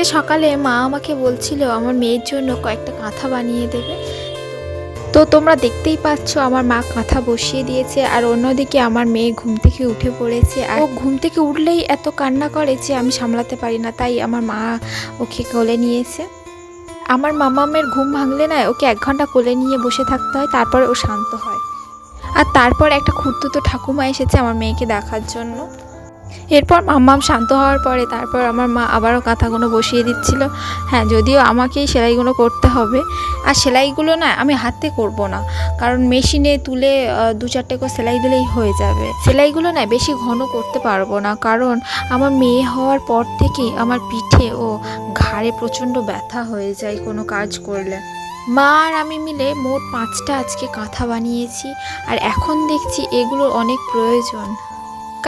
আজকে সকালে মা আমাকে বলছিল আমার মেয়ের জন্য কয়েকটা কাঁথা বানিয়ে দেবে। তো তোমরা দেখতেই পাচ্ছ আমার মা কাঁথা বসিয়ে দিয়েছে, আর অন্যদিকে আমার মেয়ে ঘুম থেকে উঠে পড়েছে। আর ও ঘুম থেকে উঠলেই এত কান্না করে যে আমি সামলাতে পারি না, তাই আমার মা ওকে কোলে নিয়েছে। আমার মামামের ঘুম ভাঙলে না ওকে 1 ঘন্টা কোলে নিয়ে বসে থাকতে হয়, তারপর ও শান্ত হয়। আর তারপর একটা খুড়তুতো ঠাকুমা এসেছে আমার মেয়েকে দেখার জন্য। এরপর মাম্মাম শান্ত হওয়ার পরে তারপর আমার মা আবারও কাঁথাগুলো বসিয়ে দিচ্ছিল। হ্যাঁ, যদিও আমাকেই সেলাইগুলো করতে হবে, আর সেলাইগুলো না আমি হাতে করব না, কারণ মেশিনে তুলে 2-4টে করে সেলাই দিলেই হয়ে যাবে। সেলাইগুলো না বেশি ঘন করতে পারবো না, কারণ আমার মেয়ে হওয়ার পর থেকেই আমার পিঠে ও ঘাড়ে প্রচণ্ড ব্যথা হয়ে যায় কোনো কাজ করলে। মা আর আমি মিলে মোট 5টা আজকে কাঁথা বানিয়েছি, আর এখন দেখছি এগুলোর অনেক প্রয়োজন,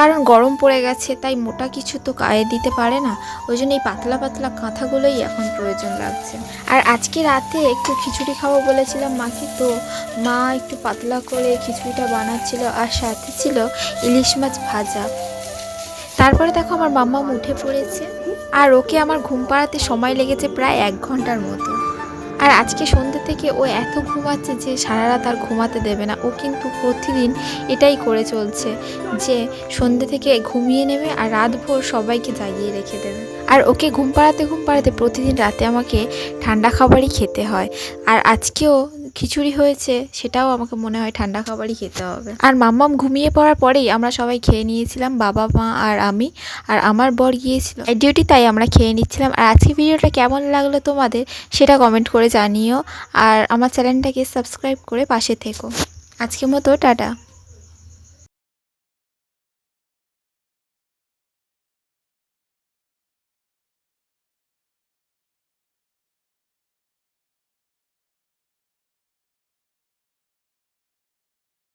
কারণ গরম পড়ে গেছে, তাই মোটা কিছু তো গায়ে দিতে পারে না, ওই জন্য এই পাতলা পাতলা কাঁথাগুলোই এখন প্রয়োজন লাগছে। আর আজকে রাতে একটু খিচুড়ি খাবো বলেছিলাম মাকে, তো মা একটু পাতলা করে খিচুড়িটা বানাচ্ছিল, আর সাথে ছিল ইলিশ মাছ ভাজা। তারপরে দেখো আমার মাম্মাম উঠে পড়েছে, আর ওকে আমার ঘুম পাড়াতে সময় লেগেছে প্রায় 1 ঘন্টার মতো। আর আজকে সন্ধ্যে থেকে ও এত ঘুমাচ্ছে যে সারা রাত আর ঘুমাতে দেবে না। ও কিন্তু প্রতিদিন এটাই করে চলছে, যে সন্ধ্যে থেকে ঘুমিয়ে নেবে আর রাতভর সবাইকে জাগিয়ে রেখে দেবে। আর ওকে ঘুম পাড়াতে প্রতিদিন রাতে আমাকে ঠান্ডা খাবারই খেতে হয়। আর আজকেও খিচুড়ি হয়েছে, সেটাও আমাকে মনে হয় ঠান্ডা খাবারই খেতে হবে। আর মাম্মাম ঘুমিয়ে পড়ার পরেই আমরা সবাই খেয়ে নিয়েছিলাম, বাবা, মা আর আমি। আর আমার বর গিয়েছিল ডিউটি, তাই আমরা খেয়ে নিচ্ছিলাম। আর আজকে ভিডিওটা কেমন লাগলো তোমাদের সেটা কমেন্ট করে জানিও, আর আমার চ্যানেলটাকে সাবস্ক্রাইব করে পাশে থেকো। আজকের মতো টাটা।